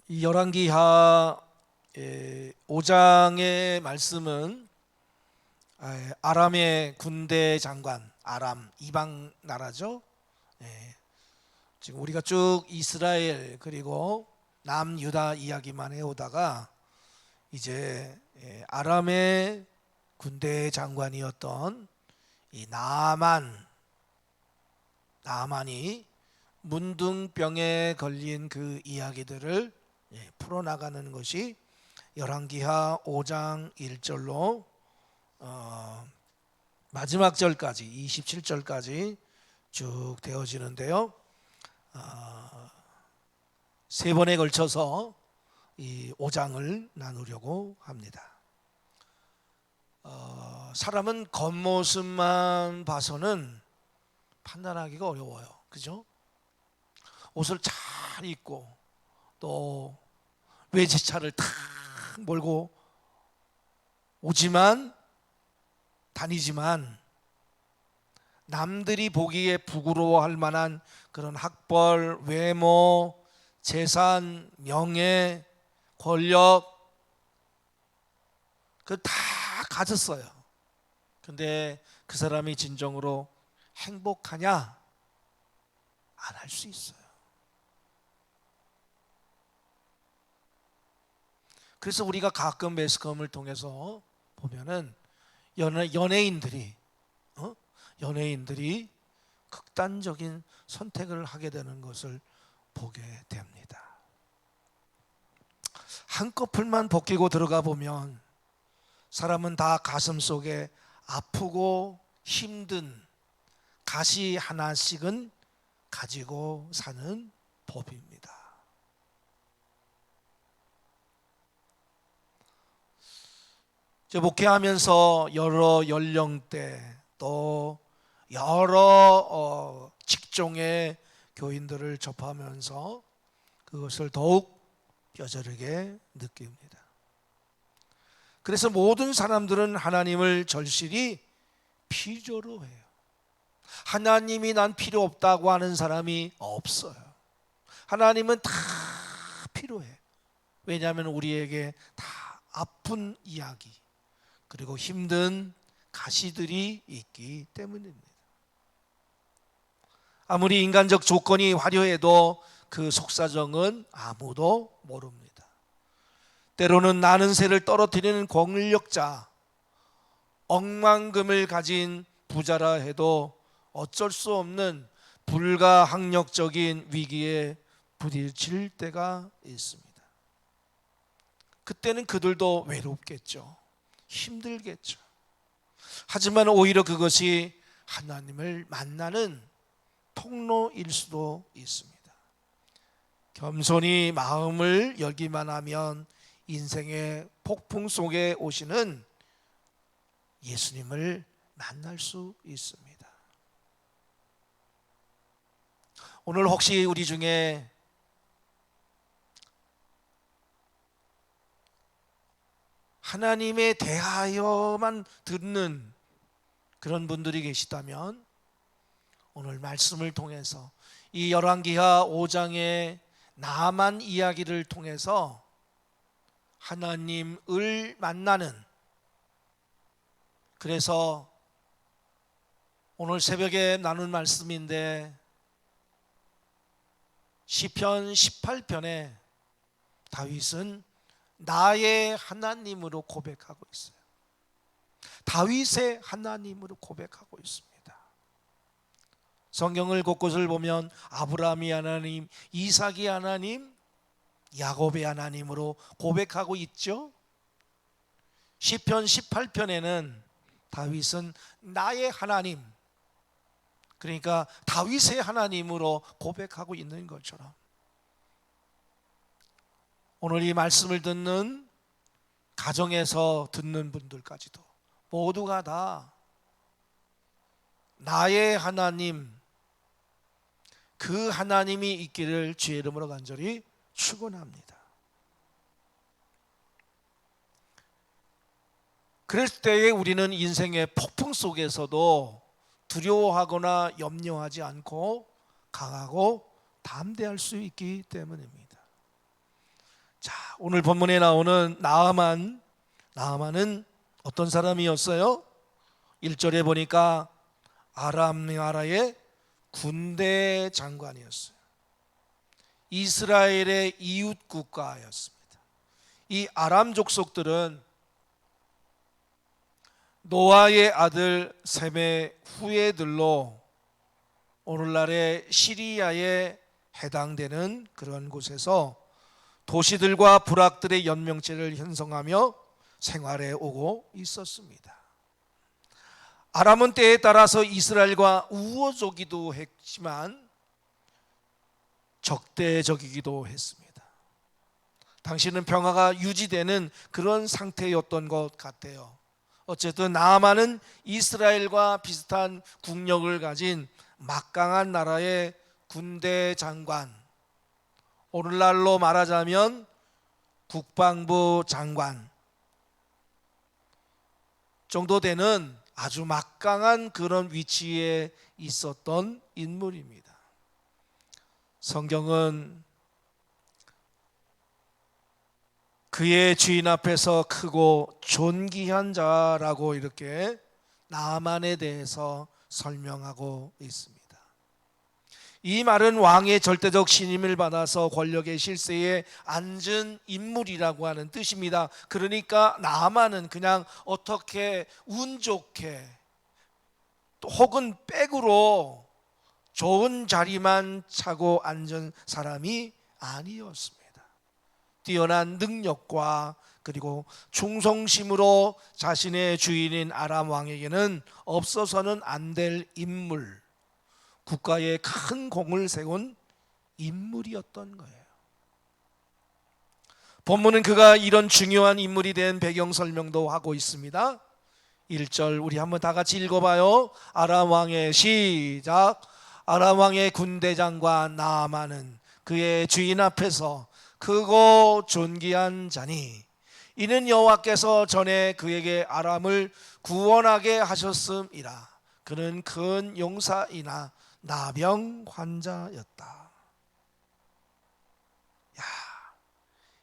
이 열왕기하 5장의 말씀은 아람의 군대 장관, 아람 이방 나라죠. 지금 우리가 쭉 이스라엘 그리고 남유다 이야기만 해오다가 이제 아람의 군대 장관이었던 이 나아만이 문둥병에 걸린 그 이야기들을 풀어나가는 것이 열왕기하 5장 1절로 마지막 절까지 27절까지 쭉 되어지는데요. 세 번에 걸쳐서 이 5장을 나누려고 합니다. 사람은 겉모습만 봐서는 판단하기가 어려워요. 그죠? 옷을 잘 입고 또 외제차를 탁 몰고 다니지만 남들이 보기에 부끄러워할 만한 그런 학벌, 외모, 재산, 명예, 권력 그 다 가졌어요. 근데 그 사람이 진정으로 행복하냐? 안 할 수 있어요. 그래서 우리가 가끔 매스컴을 통해서 보면은 연예인들이 극단적인 선택을 하게 되는 것을 보게 됩니다. 한꺼풀만 벗기고 들어가 보면 사람은 다 가슴 속에 아프고 힘든 가시 하나씩은 가지고 사는 법입니다. 목회하면서 여러 연령대 또 여러 직종의 교인들을 접하면서 그것을 더욱 뼈저리게 느낍니다. 그래서 모든 사람들은 하나님을 절실히 필요로 해요. 하나님이 난 필요 없다고 하는 사람이 없어요. 하나님은 다 필요해. 왜냐하면 우리에게 다 아픈 이야기 그리고 힘든 가시들이 있기 때문입니다. 아무리 인간적 조건이 화려해도 그 속사정은 아무도 모릅니다. 때로는 나는 새를 떨어뜨리는 권력자, 억만금을 가진 부자라 해도 어쩔 수 없는 불가항력적인 위기에 부딪힐 때가 있습니다. 그때는 그들도 외롭겠죠. 힘들겠죠. 하지만 오히려 그것이 하나님을 만나는 통로일 수도 있습니다. 겸손히 마음을 열기만 하면 인생의 폭풍 속에 오시는 예수님을 만날 수 있습니다. 오늘 혹시 우리 중에 하나님에 대하여만 듣는 그런 분들이 계시다면 오늘 말씀을 통해서 이 열왕기하 5장의 나만 이야기를 통해서 하나님을 만나는, 그래서 오늘 새벽에 나눈 말씀인데 시편 18편에 다윗은 나의 하나님으로 고백하고 있어요. 다윗의 하나님으로 고백하고 있습니다. 성경을 곳곳을 보면 아브라함이 하나님, 이삭이 하나님, 야곱의 하나님으로 고백하고 있죠. 시편 18편에는 다윗은 나의 하나님, 그러니까 다윗의 하나님으로 고백하고 있는 것처럼 오늘 이 말씀을 듣는 가정에서 듣는 분들까지도 모두가 다 나의 하나님, 그 하나님이 있기를 주의 이름으로 간절히 축원합니다. 그럴 때에 우리는 인생의 폭풍 속에서도 두려워하거나 염려하지 않고 강하고 담대할 수 있기 때문입니다. 오늘 본문에 나오는 나아만은 어떤 사람이었어요? 1절에 보니까 아람 나라의 군대 장관이었어요. 이스라엘의 이웃 국가였습니다. 이 아람 족속들은 노아의 아들 셈의 후예들로 오늘날의 시리아에 해당되는 그런 곳에서 도시들과 부락들의 연명체를 형성하며 생활해 오고 있었습니다. 아람은 때에 따라서 이스라엘과 우호적이기도 했지만 적대적이기도 했습니다. 당시는 평화가 유지되는 그런 상태였던 것 같아요. 어쨌든 나아만은 이스라엘과 비슷한 국력을 가진 막강한 나라의 군대 장관, 오늘날로 말하자면 국방부 장관 정도 되는 아주 막강한 그런 위치에 있었던 인물입니다. 성경은 그의 주인 앞에서 크고 존귀한 자라고 이렇게 나아만에 대해서 설명하고 있습니다. 이 말은 왕의 절대적 신임을 받아서 권력의 실세에 앉은 인물이라고 하는 뜻입니다. 그러니까 나아만은 그냥 어떻게 운 좋게 또 혹은 백으로 좋은 자리만 차고 앉은 사람이 아니었습니다. 뛰어난 능력과 그리고 충성심으로 자신의 주인인 아람 왕에게는 없어서는 안 될 인물, 국가에 큰 공을 세운 인물이었던 거예요. 본문은 그가 이런 중요한 인물이 된 배경 설명도 하고 있습니다. 1절 우리 한번 다 같이 읽어봐요. 아람 왕의 시작. 아람 왕의 군대 장관 나아만은 그의 주인 앞에서 크고 존귀한 자니 이는 여호와께서 전에 그에게 아람을 구원하게 하셨음이라. 그는 큰 용사이나 나병 환자였다.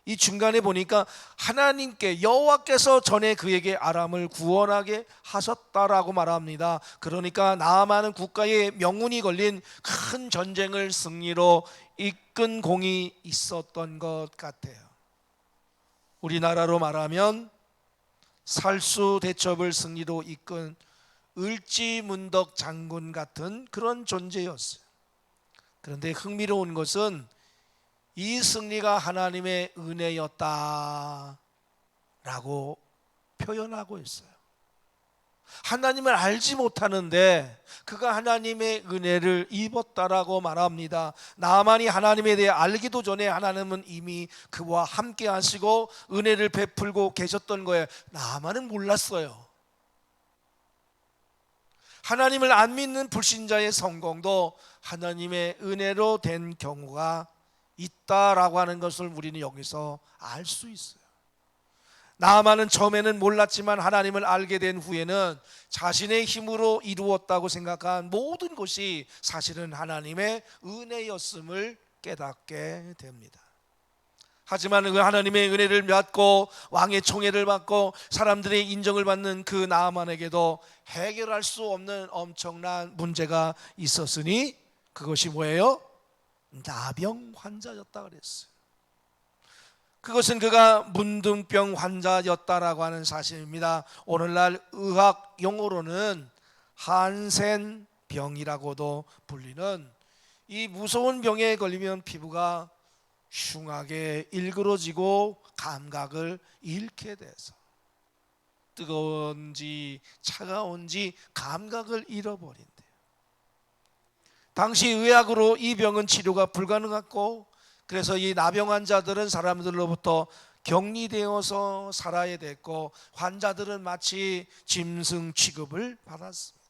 이 중간에 보니까 하나님께 여호와께서 전에 그에게 아람을 구원하게 하셨다라고 말합니다. 그러니까 나아만은 국가의 명운이 걸린 큰 전쟁을 승리로 이끈 공이 있었던 것 같아요. 우리나라로 말하면 살수대첩을 승리로 이끈 을지문덕 장군 같은 그런 존재였어요. 그런데 흥미로운 것은 이 승리가 하나님의 은혜였다라고 표현하고 있어요. 하나님을 알지 못하는데 그가 하나님의 은혜를 입었다라고 말합니다. 나아만이 하나님에 대해 알기도 전에 하나님은 이미 그와 함께 하시고 은혜를 베풀고 계셨던 거예요. 나아만은 몰랐어요. 하나님을 안 믿는 불신자의 성공도 하나님의 은혜로 된 경우가 있다라고 하는 것을 우리는 여기서 알 수 있어요. 나아만은 처음에는 몰랐지만 하나님을 알게 된 후에는 자신의 힘으로 이루었다고 생각한 모든 것이 사실은 하나님의 은혜였음을 깨닫게 됩니다. 하지만 그 하나님의 은혜를 받고 왕의 총애를 받고 사람들의 인정을 받는 그 나아만에게도 해결할 수 없는 엄청난 문제가 있었으니 그것이 뭐예요? 나병 환자였다 그랬어요. 그것은 그가 문둥병 환자였다라고 하는 사실입니다. 오늘날 의학 용어로는 한센병이라고도 불리는 이 무서운 병에 걸리면 피부가 흉하게 일그러지고 감각을 잃게 돼서 뜨거운지 차가운지 감각을 잃어버린대요. 당시 의학으로 이 병은 치료가 불가능했고 그래서 이 나병 환자들은 사람들로부터 격리되어서 살아야 됐고 환자들은 마치 짐승 취급을 받았습니다.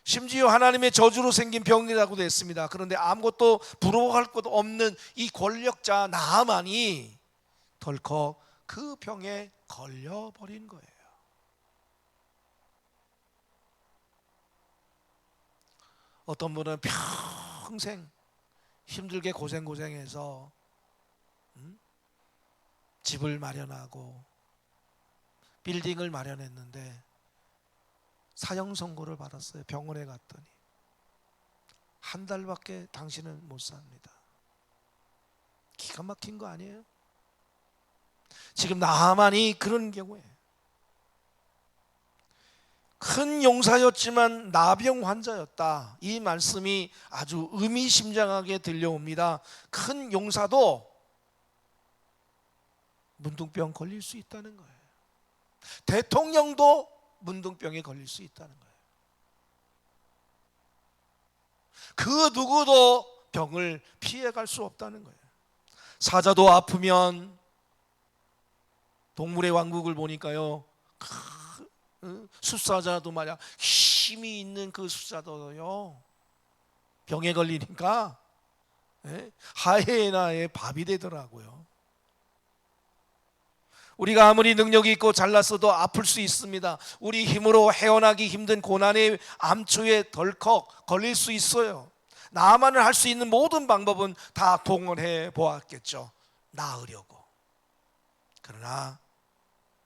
심지어 하나님의 저주로 생긴 병이라고도 했습니다. 그런데 아무것도 부러워할 것도 없는 이 권력자 나아만이 덜컥 그 병에 걸려버린 거예요. 어떤 분은 평생 힘들게 고생해서 집을 마련하고 빌딩을 마련했는데 사형 선고를 받았어요. 병원에 갔더니 한 달밖에 당신은 못 삽니다. 기가 막힌 거 아니에요? 지금 나만이 그런 경우에 큰 용사였지만 나병 환자였다. 이 말씀이 아주 의미심장하게 들려옵니다. 큰 용사도 문둥병 걸릴 수 있다는 거예요. 대통령도 문둥병에 걸릴 수 있다는 거예요. 그 누구도 병을 피해갈 수 없다는 거예요. 사자도 아프면 동물의 왕국을 보니까요, 숫사자도 말이야, 힘이 있는 그 숫사자도요 병에 걸리니까 하이에나의 밥이 되더라고요. 우리가 아무리 능력이 있고 잘났어도 아플 수 있습니다. 우리 힘으로 헤어나기 힘든 고난의 암초에 덜컥 걸릴 수 있어요. 나만을 할 수 있는 모든 방법은 다 동원해 보았겠죠, 나으려고. 그러나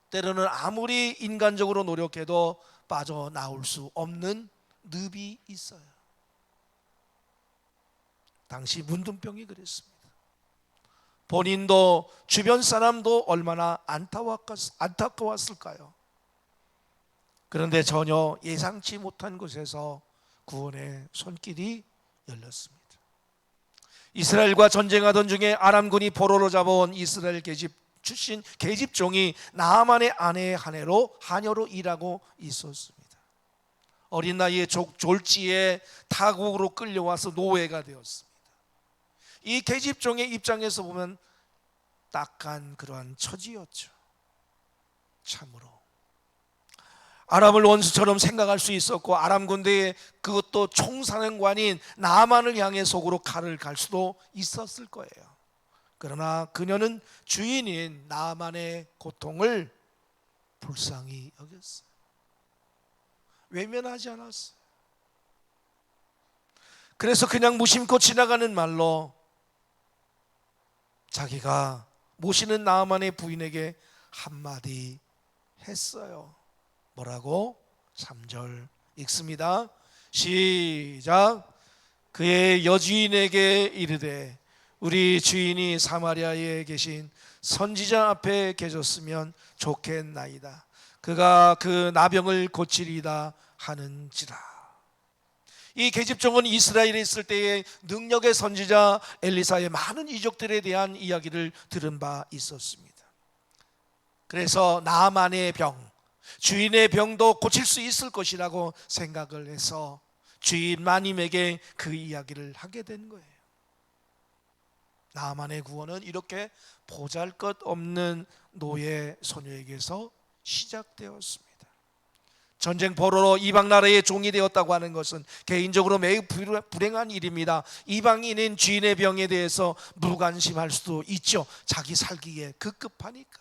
때로는 아무리 인간적으로 노력해도 빠져나올 수 없는 늪이 있어요. 당시 문둥병이 그랬습니다. 본인도 주변 사람도 얼마나 안타까웠을까요? 그런데 전혀 예상치 못한 곳에서 구원의 손길이 열렸습니다. 이스라엘과 전쟁하던 중에 아람군이 포로로 잡아온 이스라엘 계집 출신 계집종이 나아만의 아내의 하녀로 일하고 있었습니다. 어린 나이에 졸지에 타국으로 끌려와서 노예가 되었습니다. 이 계집종의 입장에서 보면 딱한 그러한 처지였죠. 참으로 아람을 원수처럼 생각할 수 있었고, 아람 군대의 그것도 총사령관인 나아만을 향해 속으로 칼을 갈 수도 있었을 거예요. 그러나 그녀는 주인인 나아만의 고통을 불쌍히 여겼어요. 외면하지 않았어요. 그래서 그냥 무심코 지나가는 말로 자기가 모시는 나아만의 부인에게 한마디 했어요. 뭐라고? 3절 읽습니다. 시작. 그의 여주인에게 이르되 우리 주인이 사마리아에 계신 선지자 앞에 계셨으면 좋겠나이다. 그가 그 나병을 고치리다 하는지라. 이 계집종은 이스라엘에 있을 때의 능력의 선지자 엘리사의 많은 이적들에 대한 이야기를 들은 바 있었습니다. 그래서 나아만의 병, 주인의 병도 고칠 수 있을 것이라고 생각을 해서 주인 마님에게 그 이야기를 하게 된 거예요. 나아만의 구원은 이렇게 보잘것없는 노예 소녀에게서 시작되었습니다. 전쟁 포로로 이방 나라의 종이 되었다고 하는 것은 개인적으로 매우 불행한 일입니다. 이방인인 주인의 병에 대해서 무관심할 수도 있죠. 자기 살기에 급급하니까,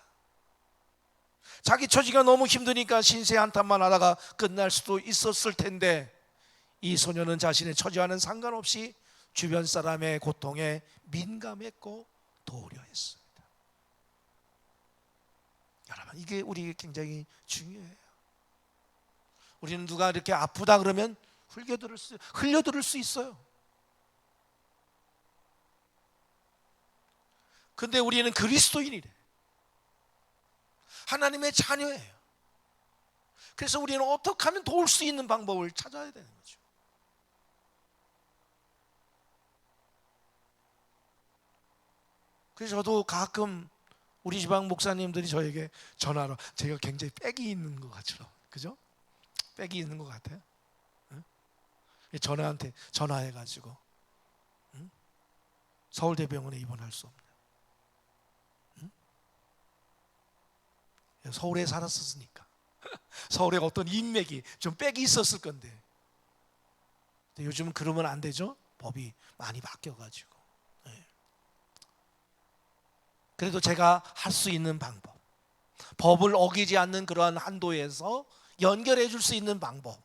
자기 처지가 너무 힘드니까 신세 한탄만 하다가 끝날 수도 있었을 텐데, 이 소녀는 자신의 처지와는 상관없이 주변 사람의 고통에 민감했고 도려했습니다. 여러분, 이게 우리에게 굉장히 중요해요. 우리는 누가 이렇게 아프다 그러면 흘려들을 수 있어요. 근데 우리는 그리스도인이래. 하나님의 자녀예요. 그래서 우리는 어떻게 하면 도울 수 있는 방법을 찾아야 되는 거죠. 그래서 저도 가끔 우리 지방 목사님들이 저에게 전화로, 제가 굉장히 빽이 있는 것 같죠, 그죠? 빽이 있는 것 같아요. 응? 전화한테 전화해가지고 응? 서울대병원에 입원할 수 없냐? 응? 서울에 살았었으니까 서울에 어떤 인맥이 좀 빽이 있었을 건데, 근데 요즘은 그러면 안 되죠. 법이 많이 바뀌어가지고. 네. 그래도 제가 할 수 있는 방법, 법을 어기지 않는 그러한 한도에서 연결해 줄 수 있는 방법,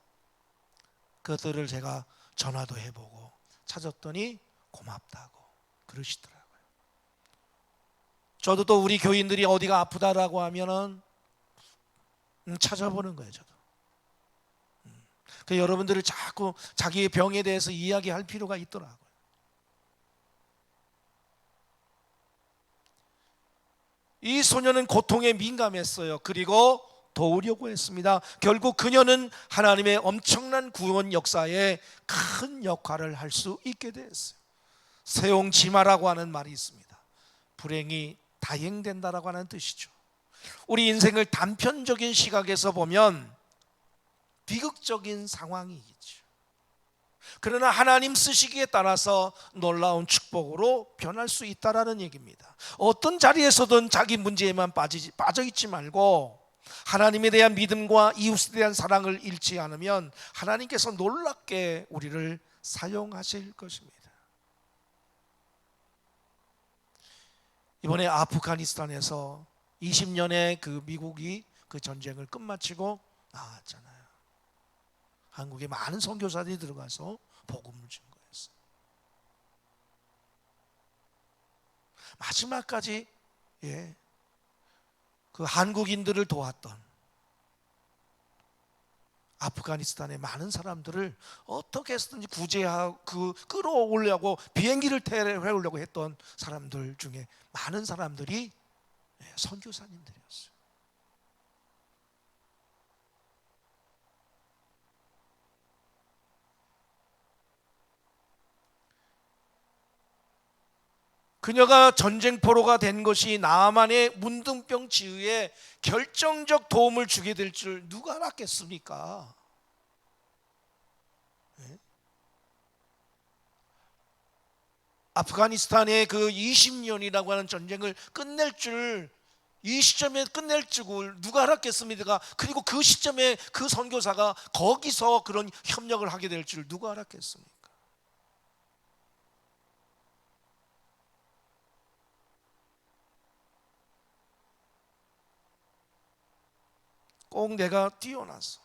그것들을 제가 전화도 해보고 찾았더니 고맙다고, 그러시더라고요. 저도 또 우리 교인들이 어디가 아프다라고 하면은 찾아보는 거예요. 저도. 그 여러분들을 자꾸 자기의 병에 대해서 이야기할 필요가 있더라고요. 이 소녀는 고통에 민감했어요. 그리고 도우려고 했습니다. 결국 그녀는 하나님의 엄청난 구원 역사에 큰 역할을 할 수 있게 됐어요. 세옹지마라고 하는 말이 있습니다. 불행이 다행된다라고 하는 뜻이죠. 우리 인생을 단편적인 시각에서 보면 비극적인 상황이겠죠. 그러나 하나님 쓰시기에 따라서 놀라운 축복으로 변할 수 있다라는 얘기입니다. 어떤 자리에서든 자기 문제에만 빠져 있지 말고 하나님에 대한 믿음과 이웃에 대한 사랑을 잃지 않으면 하나님께서 놀랍게 우리를 사용하실 것입니다. 이번에 아프가니스탄에서 20년의 그 미국이 그 전쟁을 끝마치고 나왔잖아요. 한국에 많은 선교사들이 들어가서 복음을 증거했어요. 마지막까지 그 한국인들을 도왔던 아프가니스탄의 많은 사람들을 어떻게 해서든지 구제하고 끌어오려고 비행기를 태우려고 했던 사람들 중에 많은 사람들이 선교사님들이었어요. 그녀가 전쟁포로가 된 것이 나아만의 문둥병 치유에 결정적 도움을 주게 될 줄 누가 알았겠습니까? 아프가니스탄의 그 20년이라고 하는 전쟁을 끝낼 줄, 이 시점에 끝낼 줄 누가 알았겠습니까? 그리고 그 시점에 그 선교사가 거기서 그런 협력을 하게 될 줄 누가 알았겠습니까? 꼭 내가 뛰어나서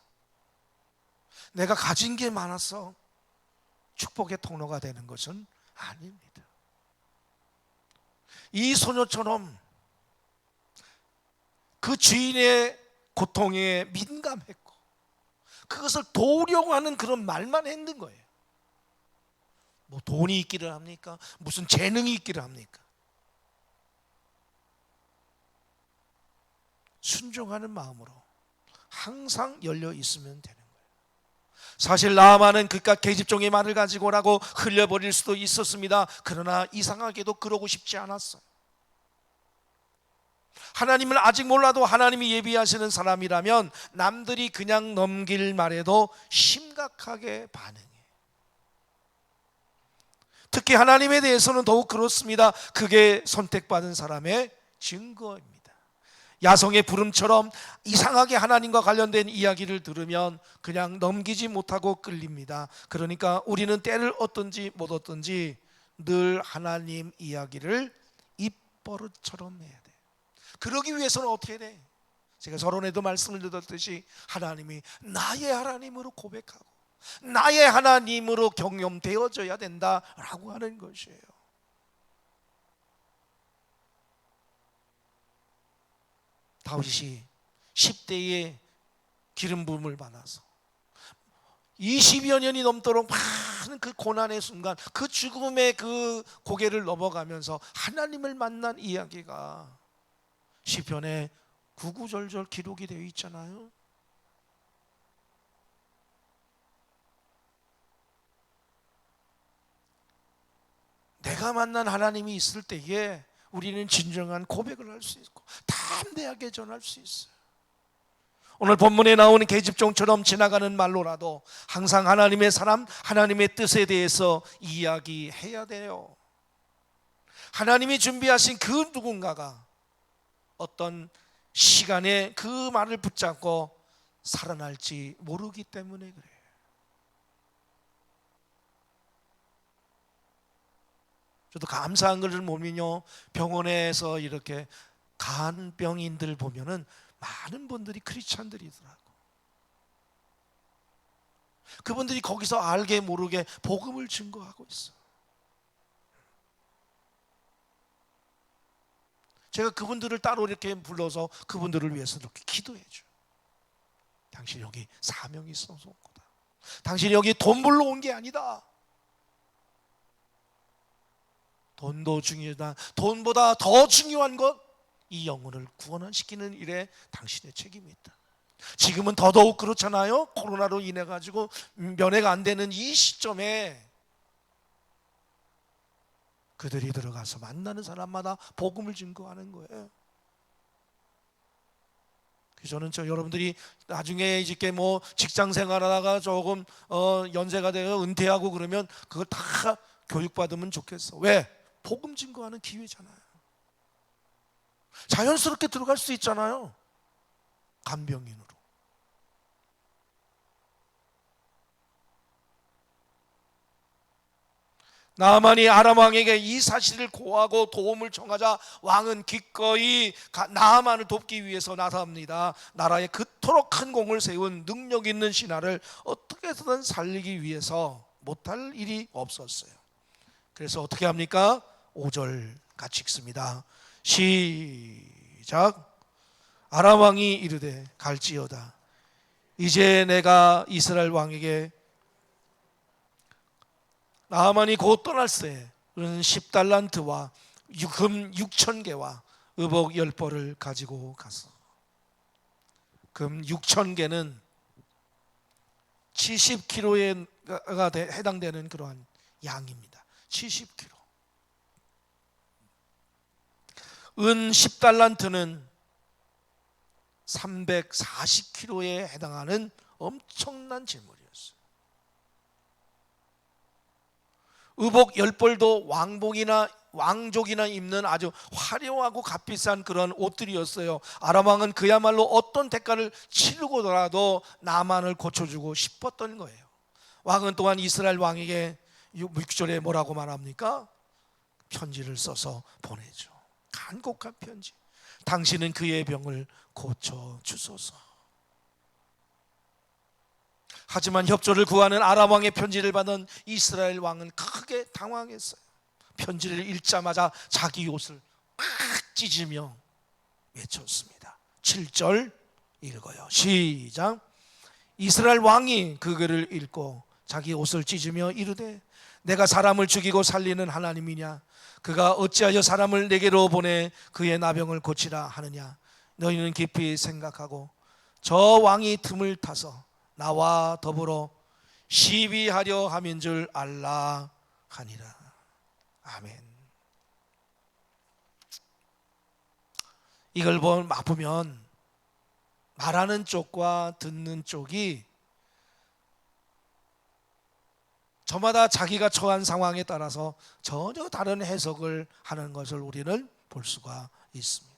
내가 가진 게 많아서 축복의 통로가 되는 것은 아닙니다. 이 소녀처럼 그 주인의 고통에 민감했고 그것을 도우려고 하는 그런 말만 했는 거예요. 뭐 돈이 있기를 합니까? 무슨 재능이 있기를 합니까? 순종하는 마음으로 항상 열려 있으면 되는 거예요. 사실 나아만은 그깟 계집종의 말을 가지고 오라고 흘려버릴 수도 있었습니다. 그러나 이상하게도 그러고 싶지 않았어요. 하나님을 아직 몰라도 하나님이 예비하시는 사람이라면 남들이 그냥 넘길 말에도 심각하게 반응해요. 특히 하나님에 대해서는 더욱 그렇습니다. 그게 선택받은 사람의 증거입니다. 야성의 부름처럼 이상하게 하나님과 관련된 이야기를 들으면 그냥 넘기지 못하고 끌립니다. 그러니까 우리는 때를 얻든지 못 얻든지 늘 하나님 이야기를 입버릇처럼 해야 돼. 그러기 위해서는 어떻게 해야 돼? 제가 서론에도 말씀을 드렸듯이 하나님이 나의 하나님으로 고백하고 나의 하나님으로 경험되어져야 된다라고 하는 것이에요. 다윗이 10대에 기름 부음을 받아서 20여 년이 넘도록 많은 그 고난의 순간, 그 죽음의 그 고개를 넘어가면서 하나님을 만난 이야기가 시편에 구구절절 기록이 되어 있잖아요. 내가 만난 하나님이 있을 때에 우리는 진정한 고백을 할 수 있고 담대하게 전할 수 있어요. 오늘 본문에 나오는 계집종처럼 지나가는 말로라도 항상 하나님의 사람, 하나님의 뜻에 대해서 이야기해야 돼요. 하나님이 준비하신 그 누군가가 어떤 시간에 그 말을 붙잡고 살아날지 모르기 때문에 그래요. 저도 감사한 것을 보면요, 병원에서 이렇게 간병인들 보면은 많은 분들이 크리스찬들이더라고. 그분들이 거기서 알게 모르게 복음을 증거하고 있어. 제가 그분들을 따로 이렇게 불러서 그분들을 위해서 이렇게 기도해줘. 당신 여기 사명이 있어서 온 거다. 당신이 여기 돈 벌러 온 게 아니다. 돈도 중요하다. 돈보다 더 중요한 것, 이 영혼을 구원시키는 일에 당신의 책임이 있다. 지금은 더더욱 그렇잖아요. 코로나로 인해 가지고 면회가 안 되는 이 시점에 그들이 들어가서 만나는 사람마다 복음을 증거하는 거예요. 저는 여러분들이 나중에 이렇게 뭐 직장 생활하다가 조금 연세가 되어 은퇴하고 그러면 그걸 다 교육받으면 좋겠어. 왜? 복음 증거하는 기회잖아요. 자연스럽게 들어갈 수 있잖아요. 간병인으로. 나아만이 아람 왕에게 이 사실을 고하고 도움을 청하자 왕은 기꺼이 나아만을 돕기 위해서 나섭니다. 나라에 그토록 큰 공을 세운 능력 있는 신하를 어떻게 해서든 살리기 위해서 못할 일이 없었어요. 그래서 어떻게 합니까? 5절 같이 읽습니다. 시작. 아람 왕이 이르되 갈지어다. 이제 내가 이스라엘 왕에게 나아만이 곧 떠날새 그는 10달란트와 금 6,000개와 의복 10벌을 가지고 갔어. 금 6,000개는 70kg가 해당되는 그러한 양입니다. 70kg. 은 10달란트는 340kg에 해당하는 엄청난 재물이었어요. 의복 10벌도 왕족이나 입는 아주 화려하고 값비싼 그런 옷들이었어요. 아람 왕은 그야말로 어떤 대가를 치르고더라도 나만을 고쳐주고 싶었던 거예요. 왕은 또한 이스라엘 왕에게 6절에 뭐라고 말합니까? 편지를 써서 보내죠. 간곡한 편지. 당신은 그의 병을 고쳐주소서. 하지만 협조를 구하는 아람 왕의 편지를 받은 이스라엘 왕은 크게 당황했어요. 편지를 읽자마자 자기 옷을 막 찢으며 외쳤습니다. 7절 읽어요. 시작. 이스라엘 왕이 그 글을 읽고 자기 옷을 찢으며 이르되 내가 사람을 죽이고 살리는 하나님이냐? 그가 어찌하여 사람을 내게로 보내 그의 나병을 고치라 하느냐? 너희는 깊이 생각하고 저 왕이 틈을 타서 나와 더불어 시비하려 함인 줄 알라 하니라. 아멘. 이걸 보면 말하는 쪽과 듣는 쪽이 저마다 자기가 처한 상황에 따라서 전혀 다른 해석을 하는 것을 우리는 볼 수가 있습니다.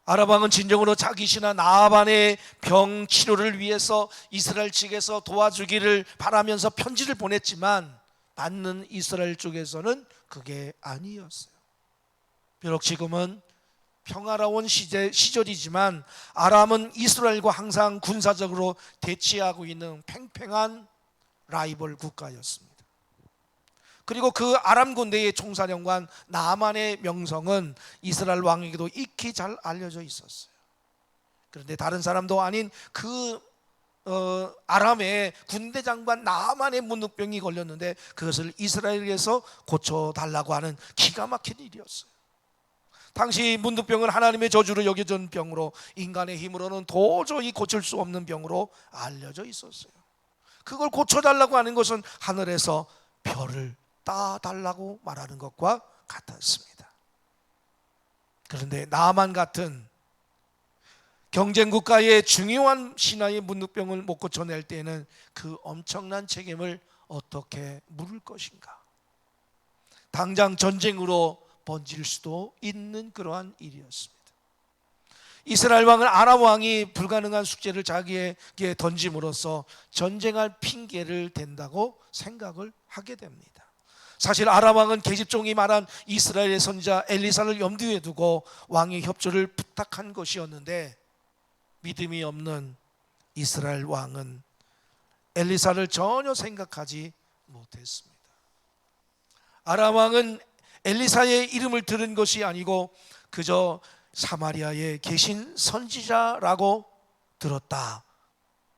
아람 왕은 진정으로 자기 신하 나아만의 병 치료를 위해서 이스라엘 측에서 도와주기를 바라면서 편지를 보냈지만 받는 이스라엘 쪽에서는 그게 아니었어요. 비록 지금은 평화로운 시절이지만 아람은 이스라엘과 항상 군사적으로 대치하고 있는 팽팽한 라이벌 국가였습니다. 그리고 그 아람 군대의 총사령관 나아만의 명성은 이스라엘 왕에게도 익히 잘 알려져 있었어요. 그런데 다른 사람도 아닌 그 아람의 군대 장관 나아만의 문득병이 걸렸는데 그것을 이스라엘에서 고쳐달라고 하는 기가 막힌 일이었어요. 당시 문득병은 하나님의 저주로 여겨진 병으로 인간의 힘으로는 도저히 고칠 수 없는 병으로 알려져 있었어요. 그걸 고쳐달라고 하는 것은 하늘에서 별을 따달라고 말하는 것과 같았습니다. 그런데 나아만 같은 경쟁국가의 중요한 신하의 문득병을 못 고쳐낼 때에는 그 엄청난 책임을 어떻게 물을 것인가? 당장 전쟁으로 번질 수도 있는 그러한 일이었습니다. 이스라엘 왕은 아람 왕이 불가능한 숙제를 자기에게 던짐으로써 전쟁할 핑계를 댄다고 생각을 하게 됩니다. 사실 아람 왕은 계집종이 말한 이스라엘의 선지자 엘리사를 염두에 두고 왕의 협조를 부탁한 것이었는데 믿음이 없는 이스라엘 왕은 엘리사를 전혀 생각하지 못했습니다. 아람 왕은 엘리사의 이름을 들은 것이 아니고 그저 사마리아에 계신 선지자라고 들었다.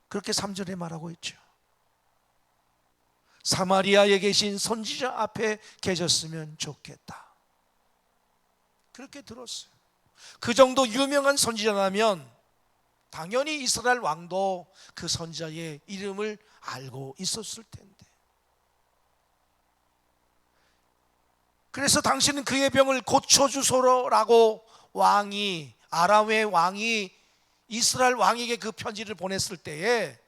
그렇게 3절에 말하고 있죠. 사마리아에 계신 선지자 앞에 계셨으면 좋겠다. 그렇게 들었어요. 그 정도 유명한 선지자라면 당연히 이스라엘 왕도 그 선지자의 이름을 알고 있었을 텐데. 그래서 당신은 그의 병을 고쳐주소서라고 아람의 왕이 이스라엘 왕에게 그 편지를 보냈을 때에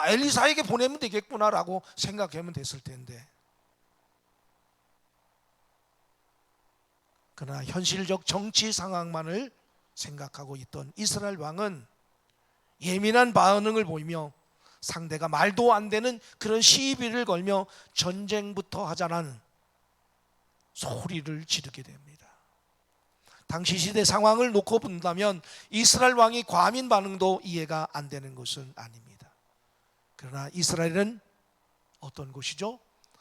엘리사에게 보내면 되겠구나라고 생각하면 됐을 텐데, 그러나 현실적 정치 상황만을 생각하고 있던 이스라엘 왕은 예민한 반응을 보이며 상대가 말도 안 되는 그런 시비를 걸며 전쟁부터 하자는 소리를 지르게 됩니다. 당시 시대 상황을 놓고 본다면 이스라엘 왕이 과민 반응도 이해가 안 되는 것은 아닙니다. 그러나 이스라엘은 어떤 곳이죠?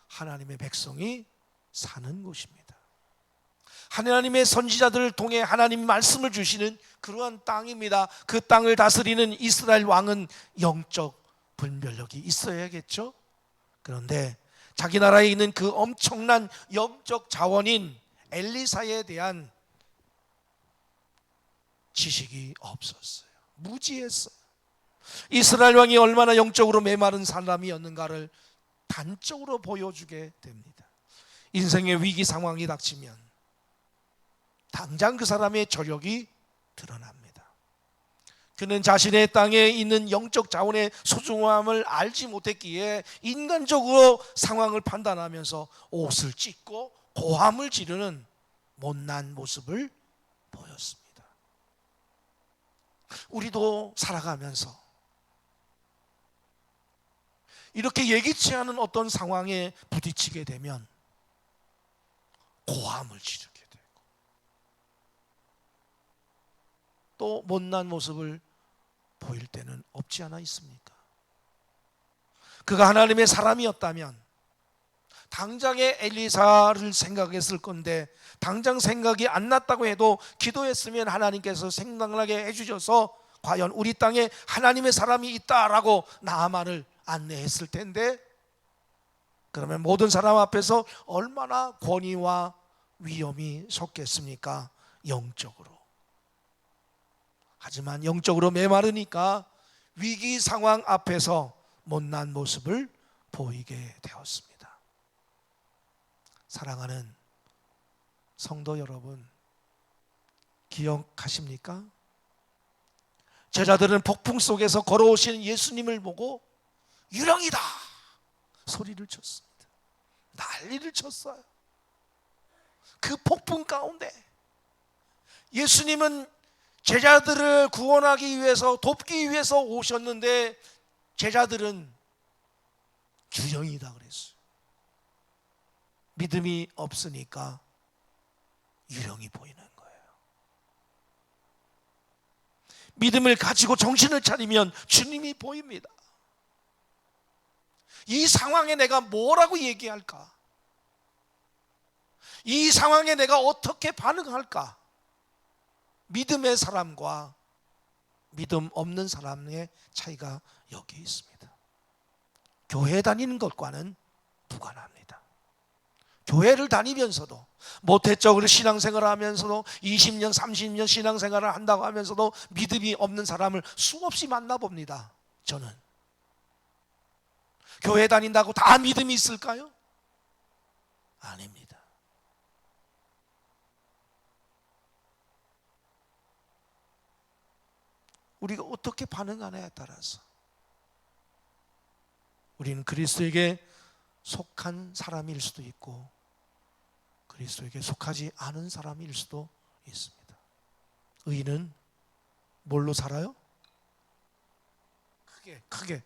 하나님의 백성이 사는 곳입니다. 하나님의 선지자들을 통해 하나님이 말씀을 주시는 그러한 땅입니다. 그 땅을 다스리는 이스라엘 왕은 영적 분별력이 있어야겠죠. 그런데 자기 나라에 있는 그 엄청난 영적 자원인 엘리사에 대한 지식이 없었어요. 무지했어요. 이스라엘 왕이 얼마나 영적으로 메마른 사람이었는가를 단적으로 보여주게 됩니다. 인생의 위기 상황이 닥치면 당장 그 사람의 저력이 드러납니다. 그는 자신의 땅에 있는 영적 자원의 소중함을 알지 못했기에 인간적으로 상황을 판단하면서 옷을 찢고 고함을 지르는 못난 모습을 보였습니다. 우리도 살아가면서 이렇게 예기치 않은 어떤 상황에 부딪히게 되면 고함을 지르게 되고 또 못난 모습을 보일 때는 없지 않아 있습니까? 그가 하나님의 사람이었다면 당장의 엘리사를 생각했을 건데, 당장 생각이 안 났다고 해도 기도했으면 하나님께서 생각나게 해주셔서 과연 우리 땅에 하나님의 사람이 있다라고 나아만을 안내했을 텐데, 그러면 모든 사람 앞에서 얼마나 권위와 위험이 섰겠습니까? 영적으로. 하지만 영적으로 메마르니까 위기 상황 앞에서 못난 모습을 보이게 되었습니다. 사랑하는 성도 여러분, 기억하십니까? 제자들은 폭풍 속에서 걸어오시는 예수님을 보고 유령이다 소리를 쳤습니다. 난리를 쳤어요. 그 폭풍 가운데 예수님은 제자들을 구원하기 위해서, 돕기 위해서 오셨는데 제자들은 유령이다 그랬어요. 믿음이 없으니까 유령이 보이는 거예요. 믿음을 가지고 정신을 차리면 주님이 보입니다. 이 상황에 내가 뭐라고 얘기할까? 이 상황에 내가 어떻게 반응할까? 믿음의 사람과 믿음 없는 사람의 차이가 여기 있습니다. 교회 다니는 것과는 무관합니다. 교회를 다니면서도, 모태적으로 신앙생활을 하면서도 20년 30년 신앙생활을 한다고 하면서도 믿음이 없는 사람을 수없이 만나봅니다. 저는 교회 다닌다고 다 믿음이 있을까요? 아닙니다. 우리가 어떻게 반응하느냐에 따라서 우리는 그리스도에게 속한 사람일 수도 있고 그리스도에게 속하지 않은 사람일 수도 있습니다. 의인은 뭘로 살아요? 크게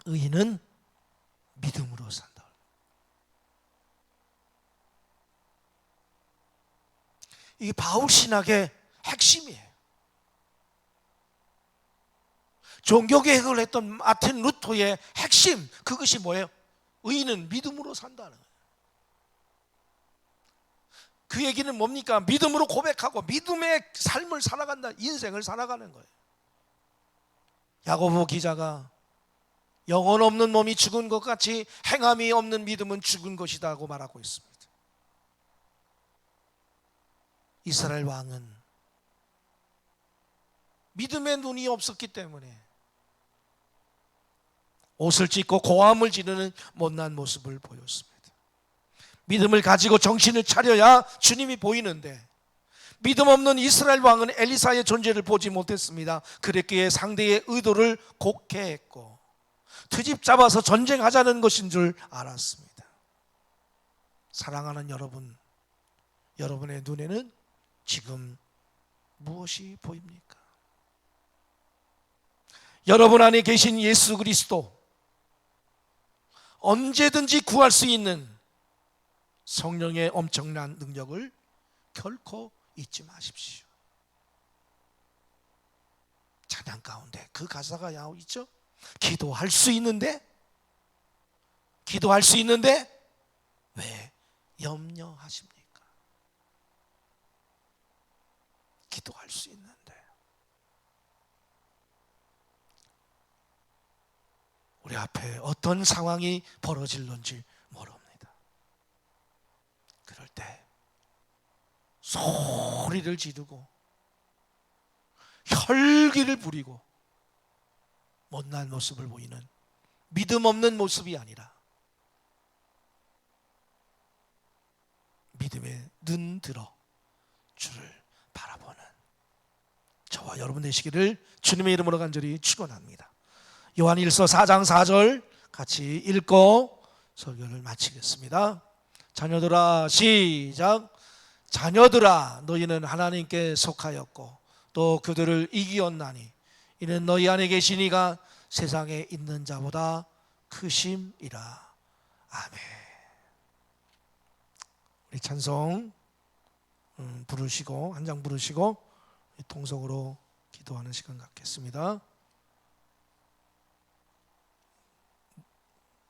의인은 믿음으로 산다. 이게 바울 신학의 핵심이에요. 종교개혁을 했던 마틴 루터의 핵심, 그것이 뭐예요? 의인은 믿음으로 산다는 거예요. 그 얘기는 뭡니까? 믿음으로 고백하고 믿음의 삶을 살아간다, 인생을 살아가는 거예요. 야고보 기자가 영혼 없는 몸이 죽은 것 같이 행함이 없는 믿음은 죽은 것이다 고 말하고 있습니다. 이스라엘 왕은 믿음의 눈이 없었기 때문에 옷을 찢고 고함을 지르는 못난 모습을 보였습니다. 믿음을 가지고 정신을 차려야 주님이 보이는데, 믿음 없는 이스라엘 왕은 엘리사의 존재를 보지 못했습니다. 그랬기에 상대의 의도를 곡해했고 트집 잡아서 전쟁하자는 것인 줄 알았습니다. 사랑하는 여러분, 여러분의 눈에는 지금 무엇이 보입니까? 여러분 안에 계신 예수 그리스도, 언제든지 구할 수 있는 성령의 엄청난 능력을 결코 잊지 마십시오. 찬양 가운데 그 가사가 있죠? 기도할 수 있는데 왜 염려하십니까? 기도할 수 있는데. 우리 앞에 어떤 상황이 벌어질는지 모릅니다. 그럴 때 소리를 지르고 혈기를 부리고 못난 모습을 보이는 믿음 없는 모습이 아니라 믿음의 눈 들어 주를 바라보는 저와 여러분 되시기를 주님의 이름으로 간절히 축원합니다. 요한일서 4장 4절 같이 읽고 설교를 마치겠습니다. 자녀들아, 시작. 자녀들아, 너희는 하나님께 속하였고 또 그들을 이기었나니 이는 너희 안에 계신 이가 세상에 있는 자보다 크심이라. 아멘. 우리 찬송 부르시고 한 장 부르시고 통성으로 기도하는 시간 갖겠습니다.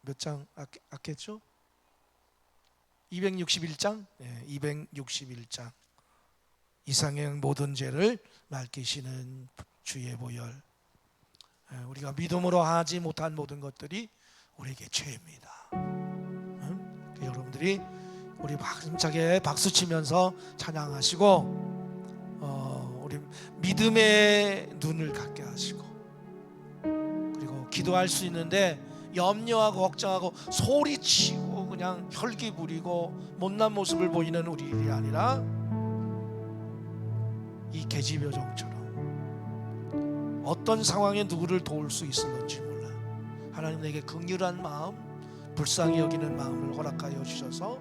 몇 장 아꼈죠? 261장? 네, 261장. 이상의 모든 죄를 맑히시는 주의 보혈. 우리가 믿음으로 하지 못한 모든 것들이 우리에게 죄입니다. 여러분들이 우리 힘차게 박수 치면서 찬양하시고 우리 믿음의 눈을 갖게 하시고, 그리고 기도할 수 있는데 염려하고 걱정하고 소리치고 그냥 혈기 부리고 못난 모습을 보이는 우리 일이 아니라 이 계집여종처럼 어떤 상황에 누구를 도울 수 있을는지 몰라 하나님 내게 긍휼한 마음, 불쌍히 여기는 마음을 허락하여 주셔서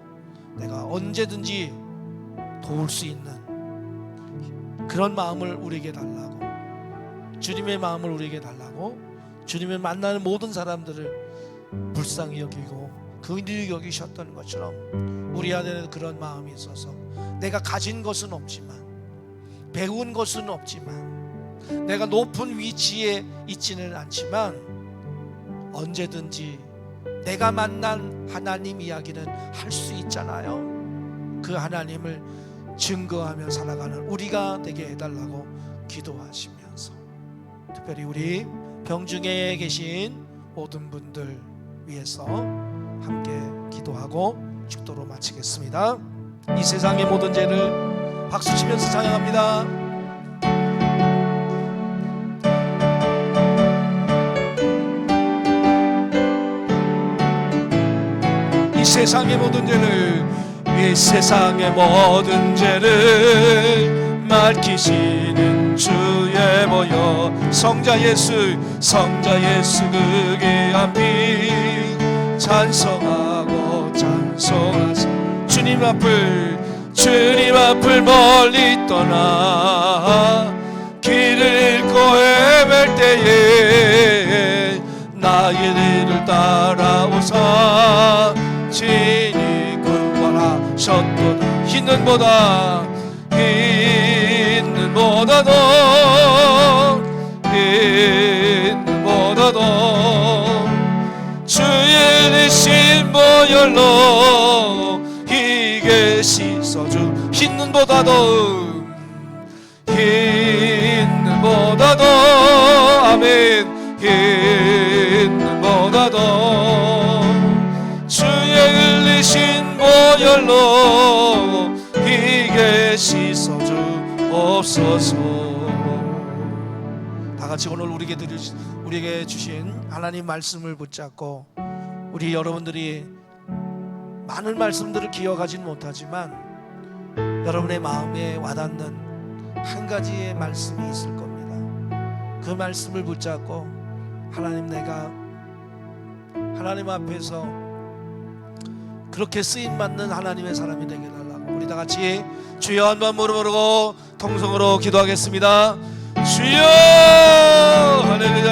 내가 언제든지 도울 수 있는 그런 마음을 우리에게 달라고, 주님의 마음을 우리에게 달라고, 주님을 만나는 모든 사람들을 불쌍히 여기고 긍휼히 여기셨던 것처럼 우리 안에는 그런 마음이 있어서 내가 가진 것은 없지만, 배운 것은 없지만, 내가 높은 위치에 있지는 않지만 언제든지 내가 만난 하나님 이야기는 할 수 있잖아요. 그 하나님을 증거하며 살아가는 우리가 되게 해달라고 기도하시면서, 특별히 우리 병중에 계신 모든 분들 위해서 함께 기도하고 축도로 마치겠습니다. 이 세상의 모든 죄를 박수치면서 찬양합니다. 이 세상의 모든 죄를, 이 세상의 모든 죄를 맑히시는 주의 보혈, 성자 예수 그 귀한 피 찬송하고 찬송하시. 주님 앞을 멀리 떠나 길을 잃고 헤맬 때에 나의 길을 따라오사 친히 구원하셨도다. 있는 보다도 있는 보혈로 이게 씻어주 흰 눈보다도 아멘 흰 눈보다도 주의 흘리신 보혈로 이게 씻어주옵소서. 다같이 오늘 우리에게 주신 하나님 말씀을 붙잡고 우리 여러분들이 많은 말씀들을 기억하지는 못하지만 여러분의 마음에 와닿는 한 가지의 말씀이 있을 겁니다. 그 말씀을 붙잡고 내가 하나님 앞에서 그렇게 쓰임받는 하나님의 사람이 되게 달라고 우리 다같이 주여 한번 부르고 통성으로 기도하겠습니다. 주여 할렐루야.